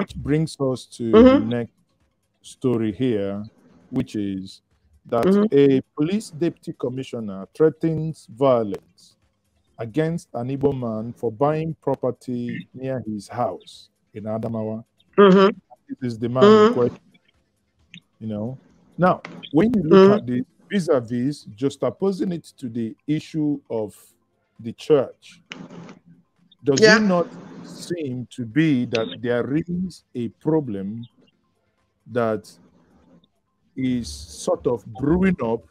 which brings us to the next story here, which is that a police deputy commissioner threatens violence against an Igbo man for buying property near his house in Adamawa. This is the man in question, you know. Now, when you look at the vis-a-vis, juxtaposing it to the issue of the church, does it not seem to be that there is a problem that is sort of brewing up,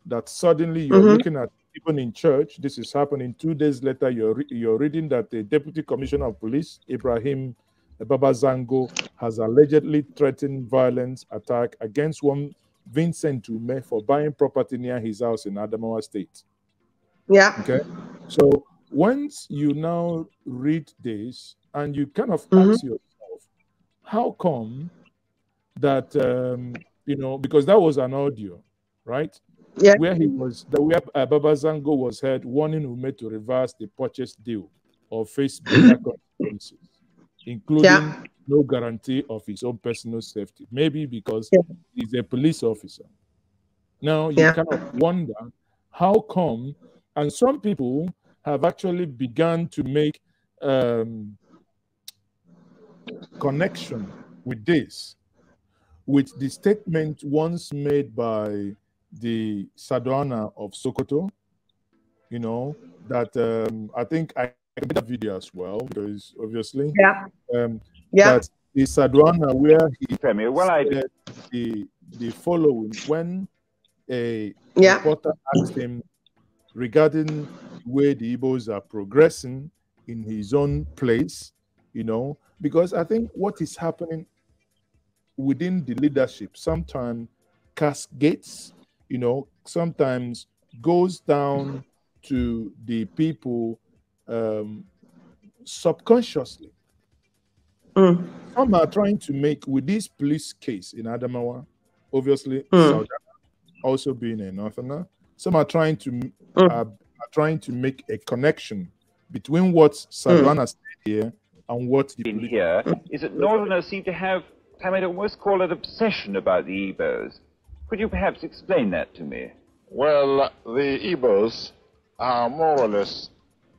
that suddenly you're looking at, even in church, this is happening 2 days later, you're reading that the Deputy Commissioner of Police, Ibrahim Babazango, has allegedly threatened violence attack against one Vincent Ume for buying property near his house in Adamawa State. Yeah. Okay. So once you now read this and you kind of ask yourself, how come that, you know, because that was an audio, right? Yeah. Where where Babazango was heard warning Ume to reverse the purchase deal or face better consequences, including no guarantee of his own personal safety, maybe because he's a police officer. Now you kind of wonder how come, and some people have actually begun to make connection with this, with the statement once made by the Sadwana of Sokoto, you know, that I think I did that video as well, because obviously, that the Sadwana where he said the following when a reporter asked him regarding the way the Igbos are progressing in his own place, you know, because I think what is happening within the leadership sometimes cascades, you know, sometimes goes down to the people subconsciously. Some are trying to make, with this police case in Adamawa, obviously South also being a northerner, some are trying to make a connection between what Sadwana said here and what the in here is that northerners seem to have, I might almost call it obsession about the Igbos. Could you perhaps explain that to me? Well, the Igbos are more or less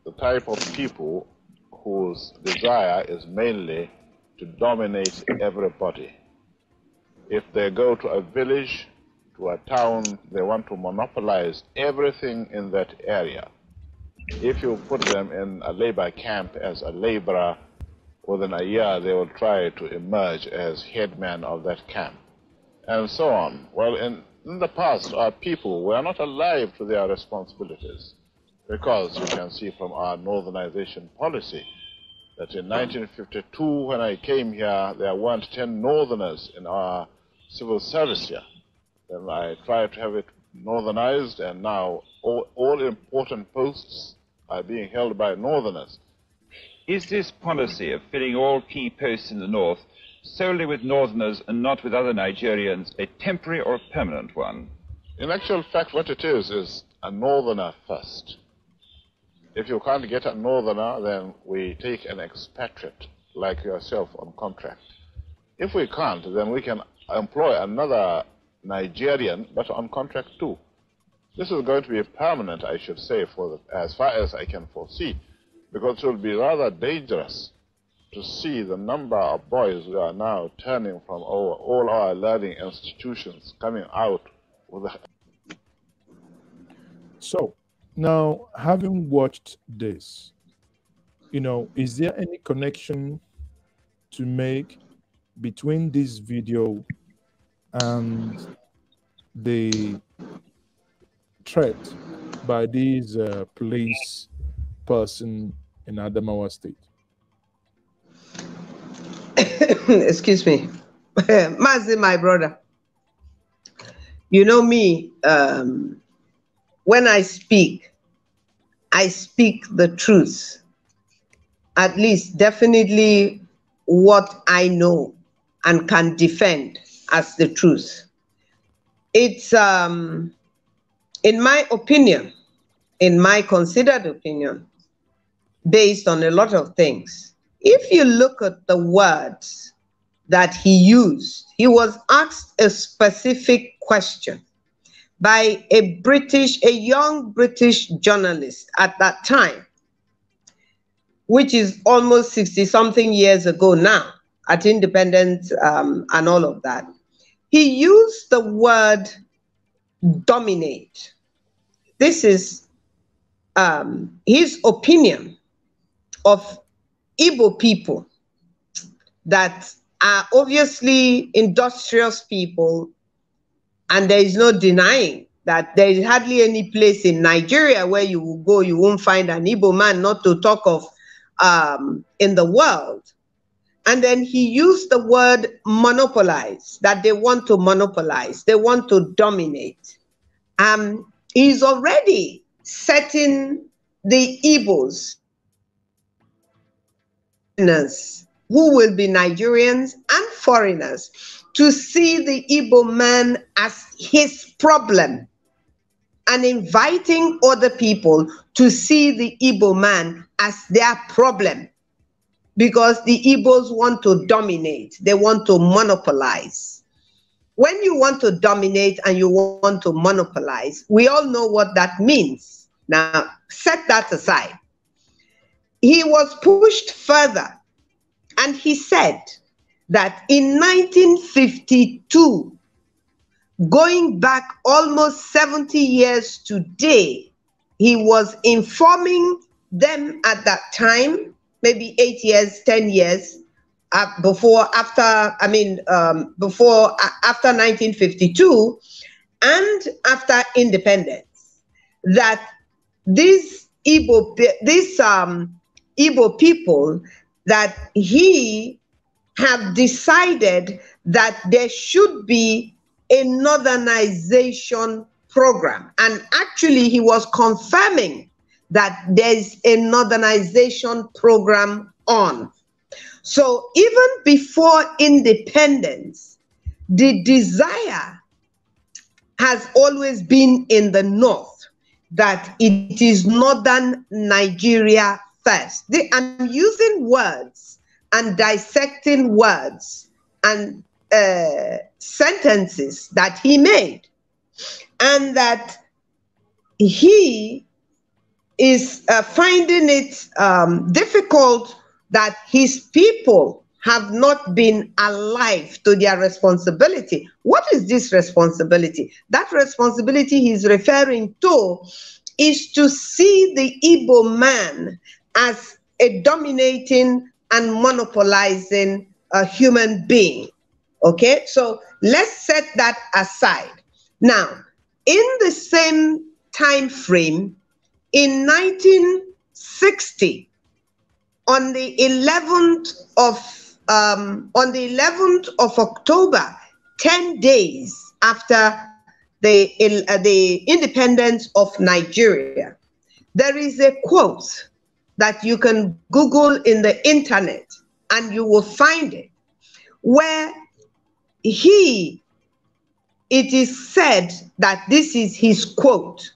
the type of people whose desire is mainly to dominate everybody. If they go to a village, to a town, they want to monopolize everything in that area. If you put them in a labor camp as a laborer, within a year they will try to emerge as headman of that camp, and so on. Well, in the past, our people were not alive to their responsibilities, because you can see from our northernization policy that in 1952, when I came here, there weren't 10 northerners in our civil service here. Then I tried to have it northernized, and now all important posts are being held by northerners. Is this policy of filling all key posts in the north solely with northerners and not with other Nigerians a temporary or a permanent one? In actual fact, what it is a northerner first. If you can't get a northerner, then we take an expatriate like yourself on contract. If we can't, then we can employ another Nigerian, but on contract too. This is going to be permanent, I should say, as far as I can foresee, because it will be rather dangerous to see the number of boys who are now turning from all our learning institutions coming out with So, now, having watched this, you know, is there any connection to make between this video and the threat by these police person in Adamawa State? Excuse me. Mazi, my brother. You know me, when I speak the truth. At least, definitely what I know and can defend as the truth. It's, in my opinion, in my considered opinion, based on a lot of things. If you look at the words that he used. He was asked a specific question by a young British journalist at that time, which is almost 60-something years ago now, at independence and all of that. He used the word dominate. This is his opinion of Igbo people that are obviously industrious people, and there is no denying that there is hardly any place in Nigeria where you will go, you won't find an Igbo man, not to talk of in the world. And then he used the word monopolize, that they want to monopolize, they want to dominate. He's already setting the Igbos who will be Nigerians and foreigners to see the Igbo man as his problem, and inviting other people to see the Igbo man as their problem, because the Igbos want to dominate, they want to monopolize. When you want to dominate and you want to monopolize, we all know what that means. Now, set that aside. He was pushed further, and he said that in 1952, going back almost 70 years today, he was informing them at that time, maybe 8 years, 10 years, before 1952 and after independence, that these Igbo people, that he have decided that there should be a northernization program. And actually he was confirming that there's a northernization program on. So even before independence, the desire has always been in the north that it is northern Nigeria first. I'm using words and dissecting words and sentences that he made, and that he is finding it difficult that his people have not been alive to their responsibility. What is this responsibility? That responsibility he's referring to is to see the Igbo man as a dominating and monopolizing human being. Okay, so let's set that aside. Now, in the same time frame, in 1960, on the 11th of October, 10 days after the independence of Nigeria, there is a quote that you can Google in the internet and you will find it, where it is said that this is his quote,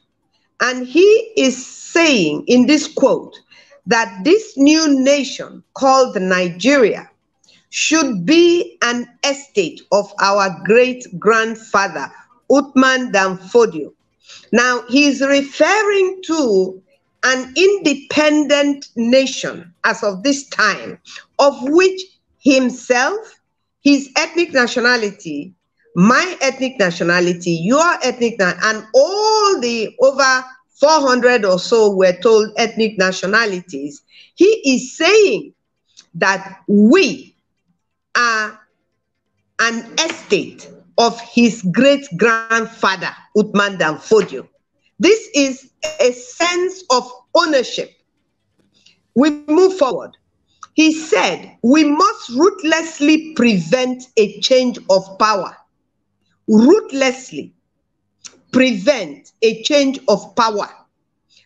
and he is saying in this quote that this new nation called Nigeria should be an estate of our great-grandfather, Uthman Dan Fodio. Now, he's referring to an independent nation as of this time, of which himself, his ethnic nationality, my ethnic nationality, your ethnic, and all the over 400 or so we're told ethnic nationalities, he is saying that we are an estate of his great-grandfather, Uthman Dan Fodio. This is a sense of ownership. We move forward. He said, we must ruthlessly prevent a change of power. Ruthlessly prevent a change of power.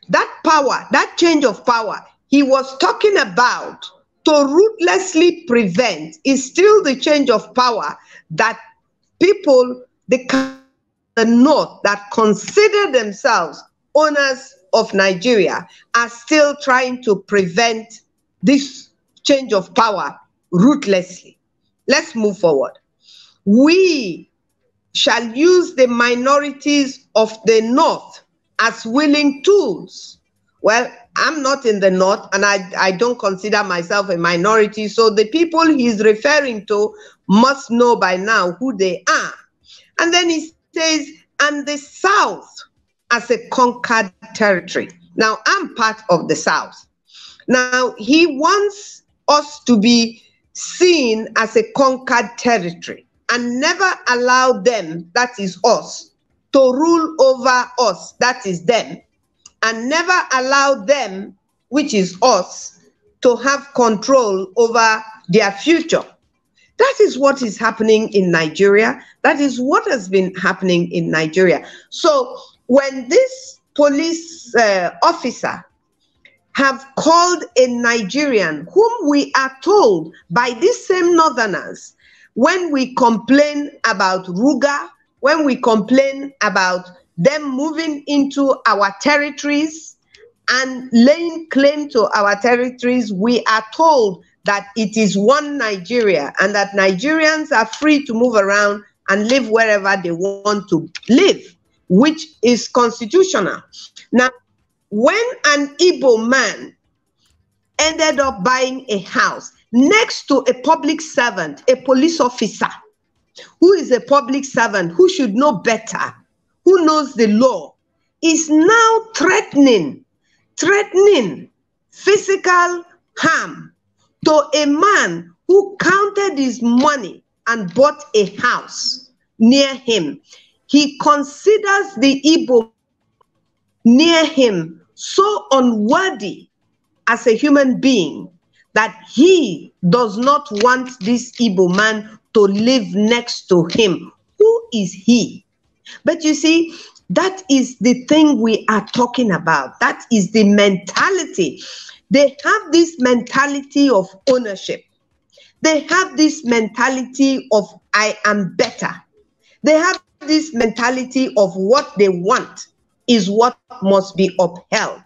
That power, that change of power he was talking about, to ruthlessly prevent, is still the change of power that people, the North, that consider themselves owners of Nigeria, are still trying to prevent this change of power ruthlessly. let's move forward. We shall use the minorities of the North as willing tools. Well, I'm not in the North, and I don't consider myself a minority, so the people he's referring to must know by now who they are. And then he says, and the South as a conquered territory. Now, I'm part of the South. Now, he wants us to be seen as a conquered territory and never allow them, that is us, to rule over us, that is them, and never allow them, which is us, to have control over their future. That is what is happening in Nigeria. That is what has been happening in Nigeria. So when this police officer have called a Nigerian, whom we are told by these same Northerners, when we complain about Ruga, when we complain about them moving into our territories and laying claim to our territories, we are told that it is one Nigeria and that Nigerians are free to move around and live wherever they want to live, which is constitutional. Now, when an Igbo man ended up buying a house next to a public servant, a police officer, who is a public servant, who should know better, who knows the law, is now threatening physical harm to a man who counted his money and bought a house near him. He considers the Igbo near him so unworthy as a human being that he does not want this Igbo man to live next to him. Who is he? But you see, that is the thing we are talking about. That is the mentality. They have this mentality of ownership. They have this mentality of I am better. They have this mentality of what they want is what must be upheld.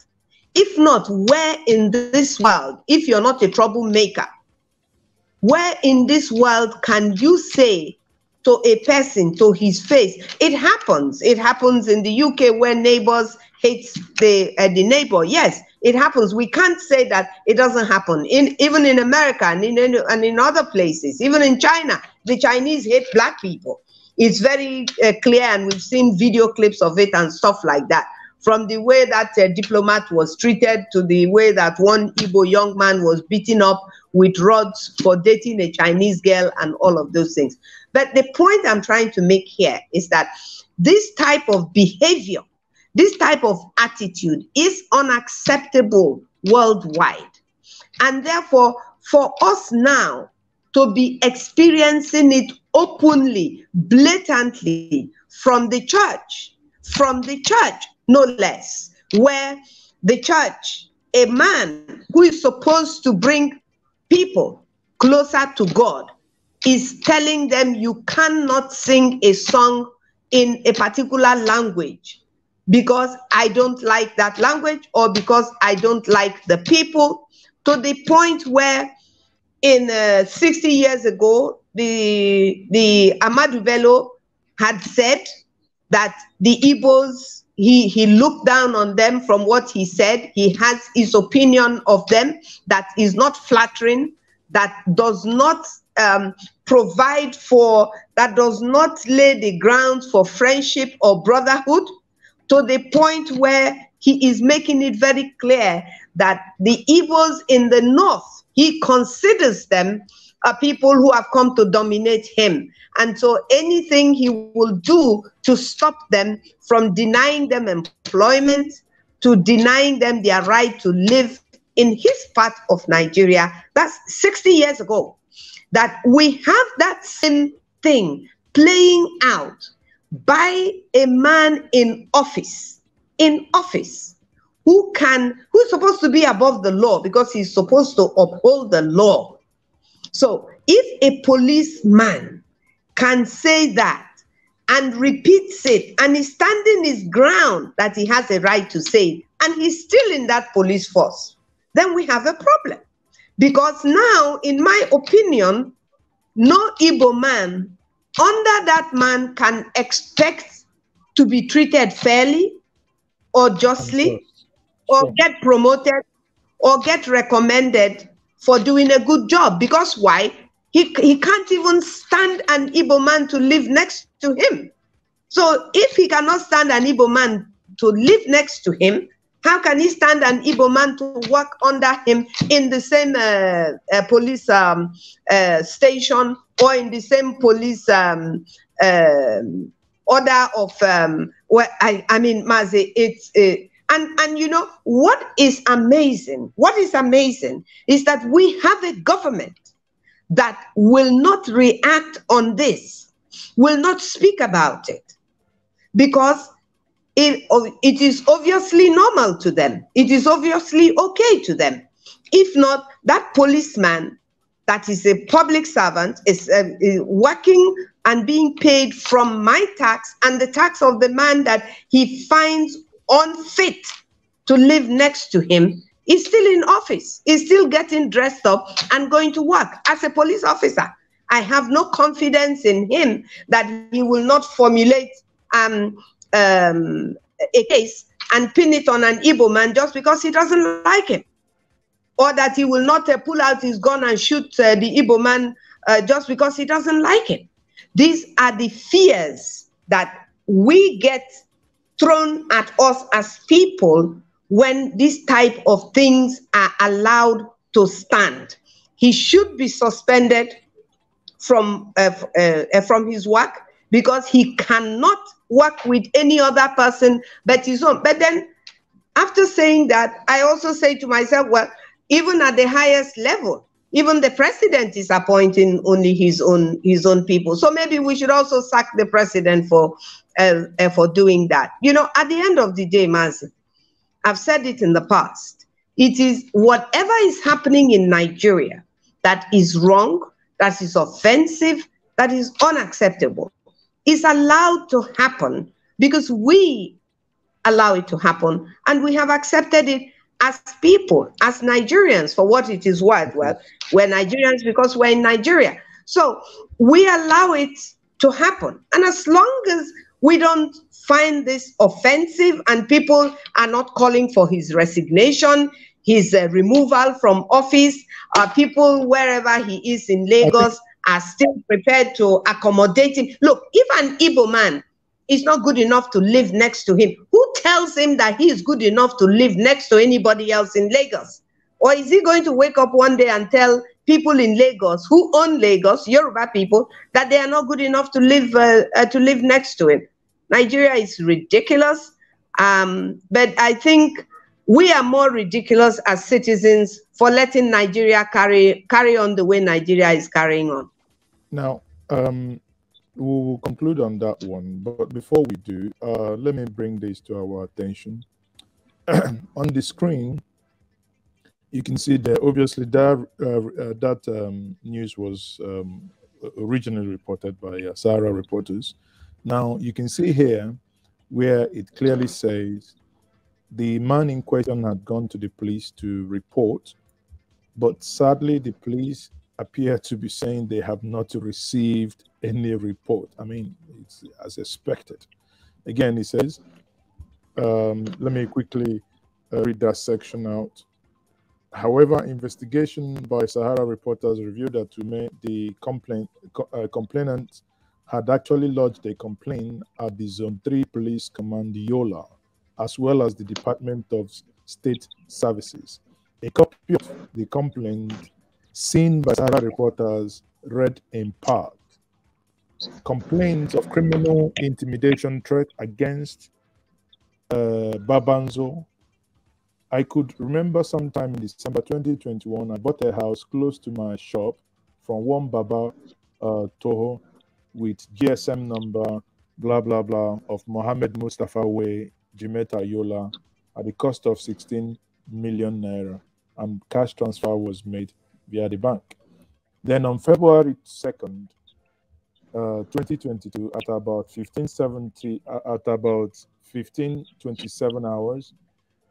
If not, where in this world, if you're not a troublemaker, where in this world can you say to a person, to his face? It happens. It happens in the UK where neighbors hate the neighbor. Yes, it happens. We can't say that it doesn't happen. Even in America and in other places, even in China, the Chinese hate black people. It's very clear, and we've seen video clips of it and stuff like that. From the way that a diplomat was treated to the way that one Igbo young man was beaten up with rods for dating a Chinese girl and all of those things. But the point I'm trying to make here is that this type of behavior, this type of attitude is unacceptable worldwide. And therefore, for us now to be experiencing it openly, blatantly from the church, no less, where the church, a man who is supposed to bring people closer to God, is telling them you cannot sing a song in a particular language because I don't like that language or because I don't like the people, to the point where in 60 years ago, the Ahmadu Bello had said that the Igbos, he looked down on them from what he said. He has his opinion of them that is not flattering, that does not provide for, that does not lay the grounds for friendship or brotherhood, to the point where he is making it very clear that the Igbos in the north, he considers them people who have come to dominate him. And so anything he will do to stop them from denying them employment, to denying them their right to live in his part of Nigeria, that's 60 years ago. That we have that same thing playing out by a man in office, who's supposed to be above the law because he's supposed to uphold the law. So if a policeman can say that and repeats it and is standing his ground that he has a right to say it, and he's still in that police force, then we have a problem. Because now, in my opinion, no Igbo man under that man can expect to be treated fairly or justly, or get promoted or get recommended for doing a good job. Because why? He can't even stand an Igbo man to live next to him. So if he cannot stand an Igbo man to live next to him, how can he stand an Igbo man to work under him in the same police station or in the same police order of, I mean, Mazi, it's, and you know, what is amazing is that we have a government that will not react on this, will not speak about it, because it is obviously normal to them. It is obviously okay to them. If not, that policeman that is a public servant is working and being paid from my tax and the tax of the man that he finds unfit to live next to him, is still in office, is still getting dressed up and going to work as a police officer. I have no confidence in him that he will not formulate a case and pin it on an Igbo man just because he doesn't like him, or that he will not pull out his gun and shoot the Igbo man just because he doesn't like him. These are the fears that we get thrown at us as people when this type of things are allowed to stand. He should be suspended from his work, because he cannot work with any other person but his own. But then, after saying that, I also say to myself, well, even at the highest level, even the president is appointing only his own people. So maybe we should also sack the president for doing that. You know, at the end of the day, Mazi, I've said it in the past, it is whatever is happening in Nigeria that is wrong, that is offensive, that is unacceptable, is allowed to happen because we allow it to happen, and we have accepted it as people, as Nigerians, for what it is worth. Well, we're Nigerians because we're in Nigeria. So we allow it to happen. And as long as we don't find this offensive and people are not calling for his resignation, his removal from office, people wherever he is in Lagos are still prepared to accommodate him. Look, if an Igbo man is not good enough to live next to him, who tells him that he is good enough to live next to anybody else in Lagos? Or is he going to wake up one day and tell people in Lagos who own Lagos, Yoruba people, that they are not good enough to live next to him? Nigeria is ridiculous, but I think we are more ridiculous as citizens for letting Nigeria carry on the way Nigeria is carrying on. Now, we'll conclude on that one, but before we do, let me bring this to our attention. On the screen, you can see that obviously that news was originally reported by Sahara reporters. Now, you can see here where it clearly says the man in question had gone to the police to report, but sadly, the police appear to be saying they have not received any report. I mean, it's as expected. Again, it says, let me quickly read that section out. However, investigation by Sahara reporters revealed that the complainant had actually lodged a complaint at the Zone 3 Police Command Yola, as well as the Department of State Services. A copy of the complaint seen by Sahara reporters read in part: complaints of criminal intimidation threat against Babanzo. I could remember sometime in December 2021, I bought a house close to my shop from one Baba Toho with GSM number, blah, blah, blah, of Mohammed Mustafa Way, Jimeta Yola, at the cost of 16 million naira, and cash transfer was made via the bank. Then on February 2nd, 2022, at about 15:27 hours,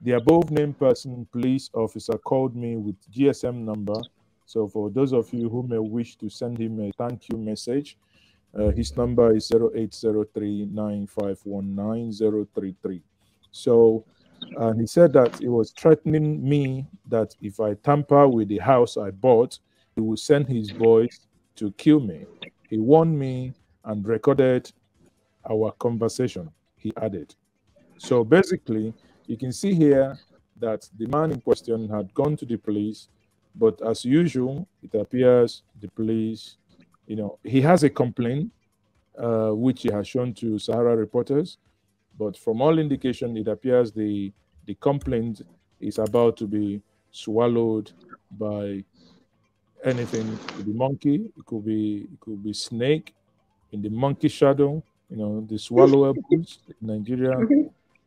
the above named person police officer called me with GSM number So for those of you who may wish to send him a thank you message, his number is 0803-9519-033. So he said that he was threatening me that if I tamper with the house I bought, he will send his boys to kill me. He warned me and recorded our conversation, he added. So basically, you can see here that the man in question had gone to the police, but as usual, it appears the police, he has a complaint, which he has shown to Sahara reporters, but from all indication, it appears the complaint is about to be swallowed by anything. It could be monkey, it could be snake in the monkey shadow. The swallowables in Nigeria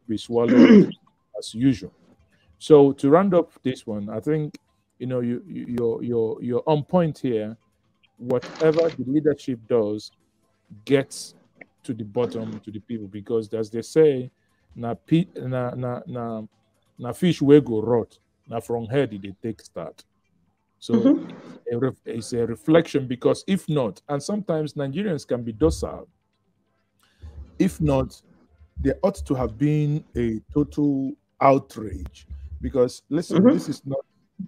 be swallowed as usual. So to round up this one, I think you're on point here. Whatever the leadership does gets to the bottom, to the people, because as they say, na fish will go rot, na from head they take start. So it's a reflection, because if not, and sometimes Nigerians can be docile, if not, there ought to have been a total outrage, because listen,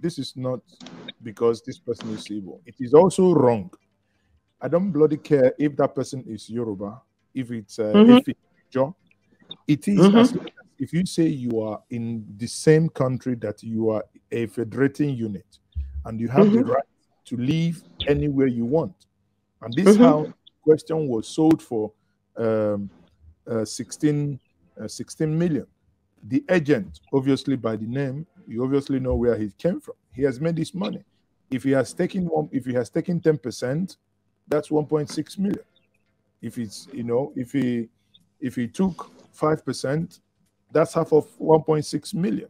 this is not because this person is evil. It is also wrong. I don't bloody care if that person is Yoruba, if it's John. It is as if you say you are in the same country, that you are a federating unit and you have the right to live anywhere you want. And this how question was sold for 16 million. The agent, obviously by the name, you obviously know where he came from. He has made this money. If he has taken 10%, that's 1.6 million. If it's if he took 5%, that's half of 1.6 million.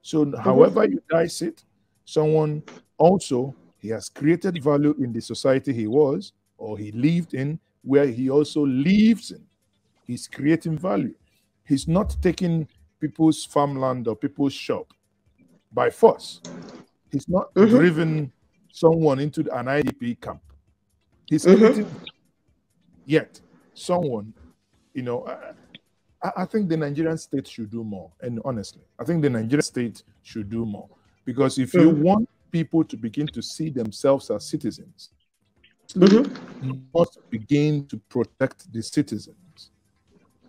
So however you dice it, someone also, he has created value in the society he was or he lived in, where he also lives in. He's creating value. He's not taking people's farmland or people's shop by force. He's not driven someone into an IDP camp. He's creating, yet someone, I think the Nigerian state should do more. And honestly, I think the Nigerian state should do more. Because if you want people to begin to see themselves as citizens, you must begin to protect the citizens.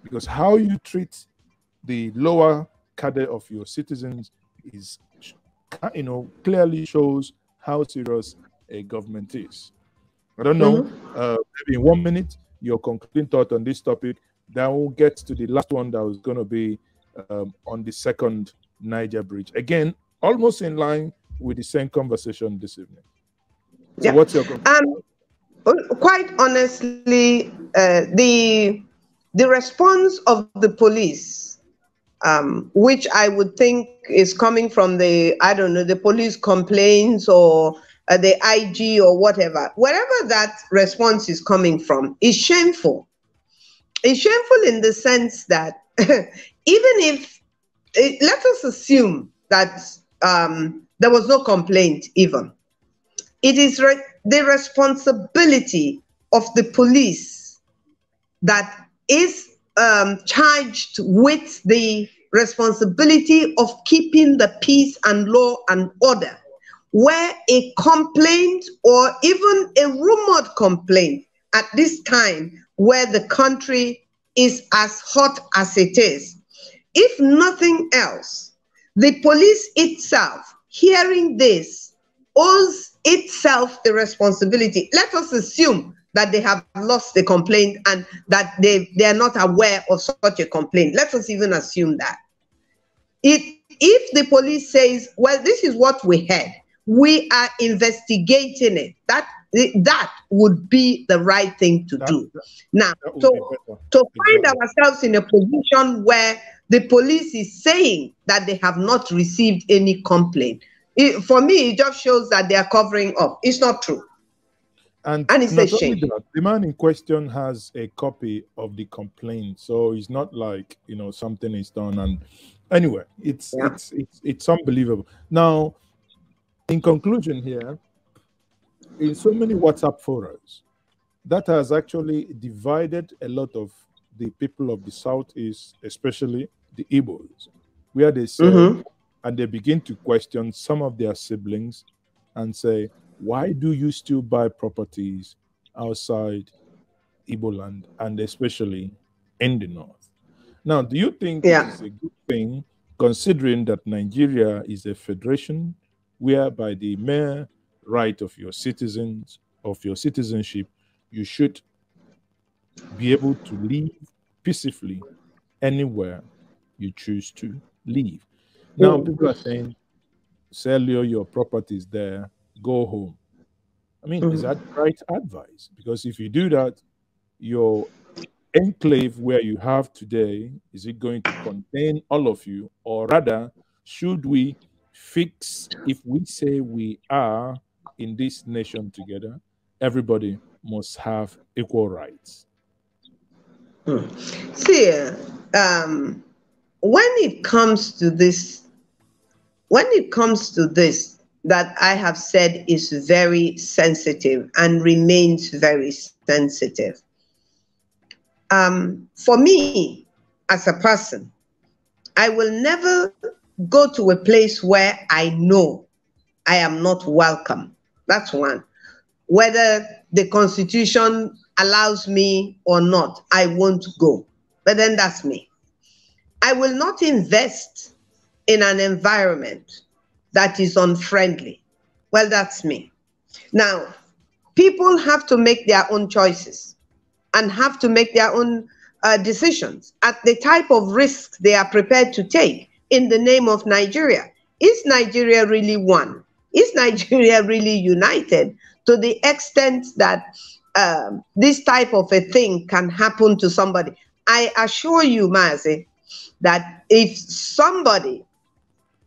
Because how you treat the lower cadre of your citizens is, clearly shows how serious a government is. I don't know, maybe in 1 minute, your concluding thought on this topic. Then we'll get to the last one that was going to be on the second Niger bridge. Again, almost in line with the same conversation this evening. So what's your conclusion? Quite honestly, the response of the police, which I would think is coming from the police complaints or the IG or whatever, wherever that response is coming from, is shameful. It's shameful in the sense that even if, let us assume that there was no complaint even, it is the responsibility of the police that is charged with the responsibility of keeping the peace and law and order, where a complaint or even a rumored complaint at this time where the country is as hot as it is, if nothing else, the police itself, hearing this, owes itself the responsibility. Let us assume that they have lost the complaint and that they are not aware of such a complaint. Let us even assume that. If the police says, well, this is what we had, we are investigating it, that would be the right thing to do. Now, to find ourselves in a position where the police is saying that they have not received any complaint, for me, it just shows that they are covering up. It's not true. And it's a shame. The man in question has a copy of the complaint, so it's not like something is done. And anyway, it's unbelievable. Now, in conclusion here, in so many WhatsApp forums, that has actually divided a lot of the people of the Southeast, especially the Igbos, where they say, and they begin to question some of their siblings and say, why do you still buy properties outside Igbo land and especially in the north? Now, do you think it is a good thing, considering that Nigeria is a federation whereby the mere right of your citizens, of your citizenship, you should be able to live peacefully anywhere you choose to live? Now, people are saying, sell your properties there, go home. I mean, is that right advice? Because if you do that, your enclave where you have today, is it going to contain all of you? Or rather, should we fix, if we say we are in this nation together, everybody must have equal rights? See, when it comes to this, that I have said is very sensitive and remains very sensitive. For me, as a person, I will never go to a place where I know I am not welcome. That's one. Whether the Constitution allows me or not, I won't go. But then that's me. I will not invest in an environment that is unfriendly. Well, that's me. Now, people have to make their own choices and have to make their own decisions at the type of risks they are prepared to take in the name of Nigeria. Is Nigeria really one? Is Nigeria really united to the extent that this type of a thing can happen to somebody? I assure you, Mazi, that if somebody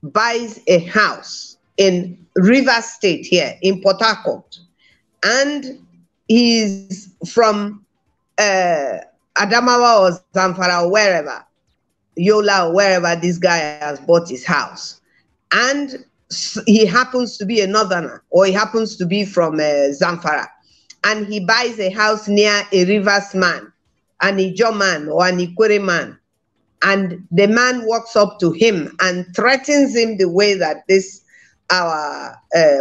buys a house in Rivers State here, in Port Harcourt, and he's from Adamawa or Zamfara or wherever, Yola or wherever this guy has bought his house, and he happens to be a northerner, or he happens to be from Zamfara, and he buys a house near a Rivers man, an Ijo man or an Ikwere man, and the man walks up to him and threatens him the way that this our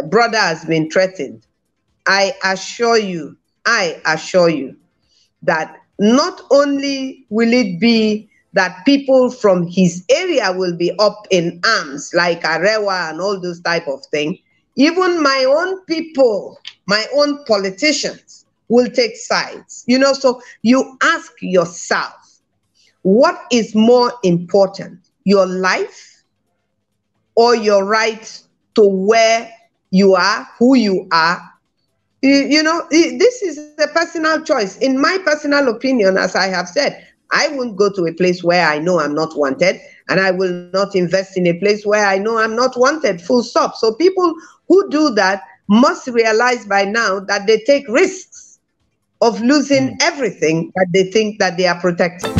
brother has been threatened, I assure you that not only will it be that people from his area will be up in arms, like Arewa and all those type of things, even my own people, my own politicians will take sides. You know, so you ask yourself, what is more important, your life or your right to where you are, who you are? You know, this is a personal choice. In my personal opinion, as I have said, I won't go to a place where I know I'm not wanted, and I will not invest in a place where I know I'm not wanted, full stop. So people who do that must realize by now that they take risks of losing everything that they think that they are protecting.